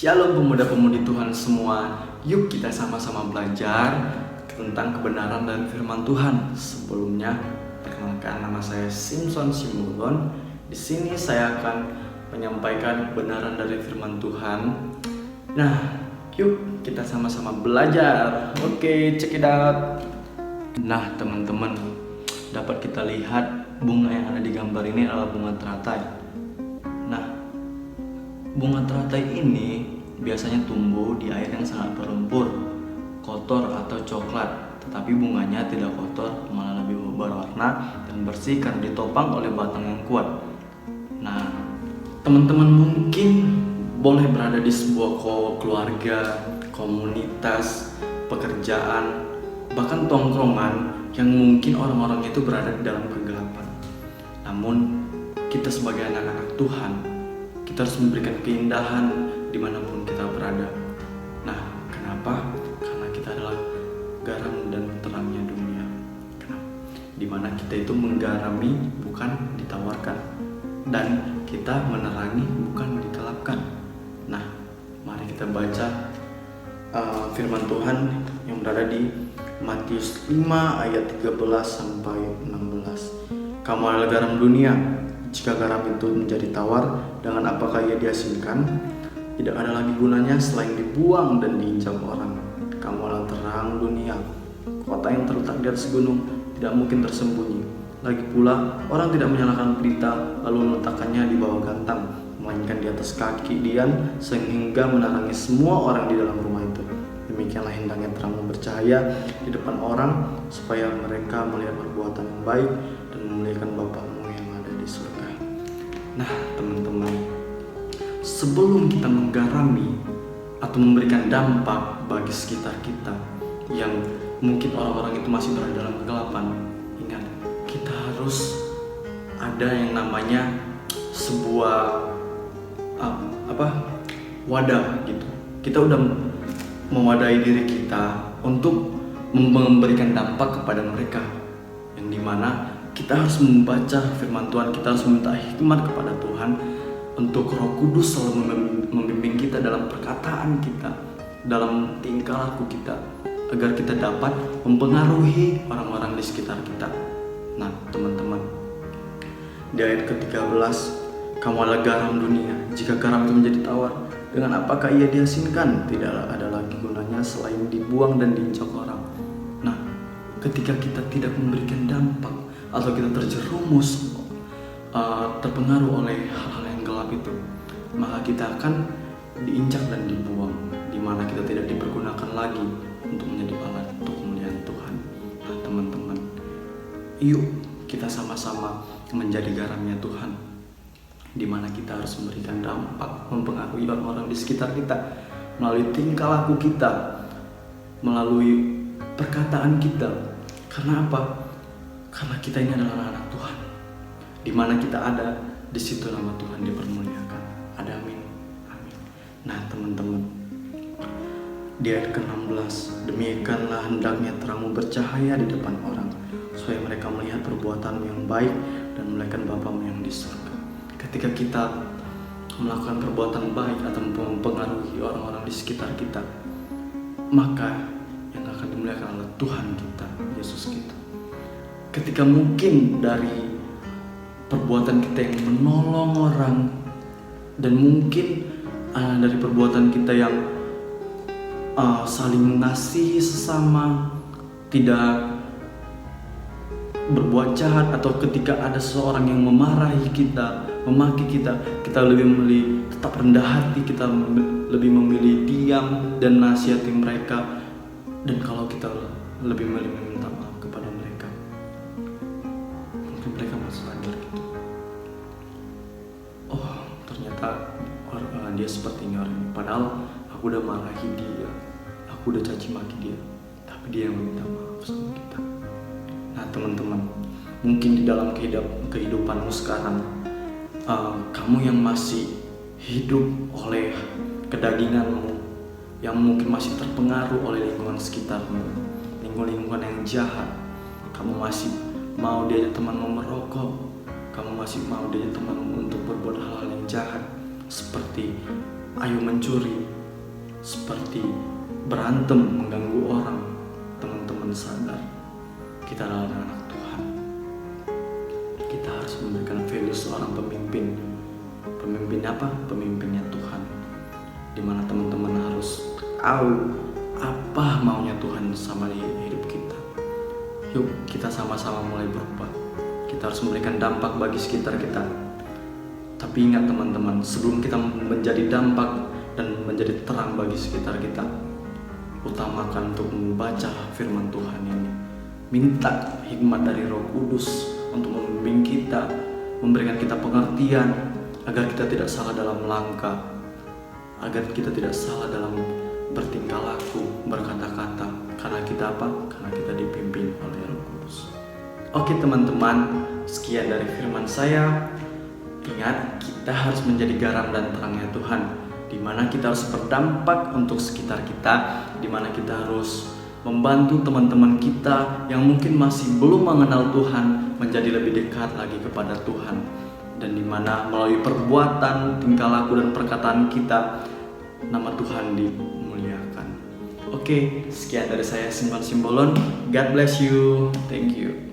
Shalom pemuda-pemudi Tuhan semua. Yuk kita sama-sama belajar tentang kebenaran dan firman Tuhan. Sebelumnya, perkenalkan nama saya Simpson Simulon. Di sini saya akan menyampaikan kebenaran dari firman Tuhan. Nah, yuk kita sama-sama belajar. Oke, check it out. Nah, teman-teman, dapat kita lihat bunga yang ada di gambar ini adalah bunga teratai. Nah, bunga teratai ini biasanya tumbuh di air yang sangat berlumpur, kotor atau coklat. Tetapi bunganya tidak kotor, malah lebih berwarna dan bersih karena ditopang oleh batang yang kuat. Nah, teman-teman mungkin boleh berada di sebuah keluarga, komunitas, pekerjaan, bahkan tongkrongan yang mungkin orang-orang itu berada di dalam kegelapan. Namun, kita sebagai anak-anak Tuhan, kita harus memberikan keindahan dimanapun kita berada. Nah, kenapa? Karena kita adalah garam dan terangnya dunia. Kenapa? Dimana kita itu menggarami bukan ditawarkan, dan kita menerangi bukan digelapkan. Nah, mari kita baca firman Tuhan yang berada di Matius 5 ayat 13 sampai 16. Kamu adalah garam dunia. Jika garam itu menjadi tawar, dengan apakah ia diasinkan? Tidak ada lagi gunanya selain dibuang dan diinjak orang. Kamu adalah terang dunia. Kota yang terletak di atas gunung tidak mungkin tersembunyi. Lagi pula, orang tidak menyalakan pelita lalu meletakkannya di bawah gantang, melainkan di atas kaki dian sehingga menerangi semua orang di dalam rumah itu. Demikianlah hendaknya terangmu bercahaya di depan orang, supaya mereka melihat perbuatan yang baik dan memuliakan Bapamu yang ada di surga. Nah, teman-teman, sebelum kita menggarami atau memberikan dampak bagi sekitar kita yang mungkin orang-orang itu masih berada dalam kegelapan, ingat, kita harus ada yang namanya sebuah wadah gitu. Kita udah mewadahi diri kita untuk memberikan dampak kepada mereka, yang dimana kita harus membaca firman Tuhan, kita harus meminta hikmat kepada Tuhan untuk Roh Kudus selalu membimbing kita dalam perkataan kita, dalam tingkah laku kita, agar kita dapat mempengaruhi orang-orang di sekitar kita. Nah, teman-teman, di ayat ke-13, kamu adalah garam dunia. Jika garam itu menjadi tawar, dengan apakah ia diasinkan? Tidak ada lagi gunanya selain dibuang dan diinjak orang. Nah, ketika kita tidak memberikan dampak atau kita terjerumus terpengaruh oleh hal-hal yang gelap itu, maka kita akan diinjak dan dibuang, di mana kita tidak dipergunakan lagi untuk menjadi alat untuk kemuliaan Tuhan. Nah, teman-teman, yuk kita sama-sama menjadi garamnya Tuhan, di mana kita harus memberikan dampak, mempengaruhi orang-orang di sekitar kita melalui tingkah laku kita, melalui perkataan kita. Karena apa? Karena kita ini adalah anak Tuhan. Di mana kita ada, di situ nama Tuhan dipermuliakan. Ada amin. Amin. Nah, teman-teman, di ayat ke-16, demikianlah hendaknya terangmu bercahaya di depan orang, supaya mereka melihat perbuatanmu yang baik dan memuliakan Bapamu yang di surga. Ketika kita melakukan perbuatan baik atau mempengaruhi orang-orang di sekitar kita, maka yang akan dimuliakan adalah Tuhan kita, Yesus kita. Ketika mungkin dari perbuatan kita yang menolong orang, dan mungkin dari perbuatan kita yang saling mengasihi sesama, tidak berbuat jahat, atau ketika ada seseorang yang memarahi kita, memaki kita, kita lebih memilih tetap rendah hati, kita lebih memilih diam dan nasihati mereka. Dan kalau kita lebih memilih meminta maaf kepada mereka, mungkin mereka masih sadar gitu, oh ternyata dia seperti ini orang ini, padahal aku udah marahi dia, aku udah caci maki dia, tapi dia yang meminta maaf sama kita. Nah, teman-teman, mungkin di dalam kehidupanmu sekarang, kamu yang masih hidup oleh kedaginganmu, yang mungkin masih terpengaruh oleh lingkungan sekitarmu, lingkungan yang jahat, kamu masih mau diajak temanmu merokok, kamu masih mau diajak temanmu untuk berbuat hal-hal yang jahat, seperti ayo mencuri, seperti berantem mengganggu orang, teman-teman sadar kita adalah anak Tuhan. Kita harus memberikan value seorang pemimpin. Pemimpin apa? Pemimpinnya Tuhan. Dimana teman-teman harus tahu apa maunya Tuhan sama hidup kita. Yuk kita sama-sama mulai berubah. Kita harus memberikan dampak bagi sekitar kita. Tapi ingat teman-teman, sebelum kita menjadi dampak dan menjadi terang bagi sekitar kita, utamakan untuk membaca firman Tuhan ini. Minta hikmat dari Roh Kudus untuk membimbing kita, memberikan kita pengertian agar kita tidak salah dalam langkah, agar kita tidak salah dalam bertingkah laku, berkata-kata. Karena kita apa? Karena kita dipimpin oleh Roh Kudus. Oke teman-teman, sekian dari firman saya. Ingat, kita harus menjadi garam dan terangnya Tuhan, di mana kita harus berdampak untuk sekitar kita, di mana kita harus membantu teman-teman kita yang mungkin masih belum mengenal Tuhan menjadi lebih dekat lagi kepada Tuhan, dan di mana melalui perbuatan, tingkah laku dan perkataan kita nama Tuhan dimuliakan. Oke, sekian dari saya Simon Simbolon. God bless you. Thank you.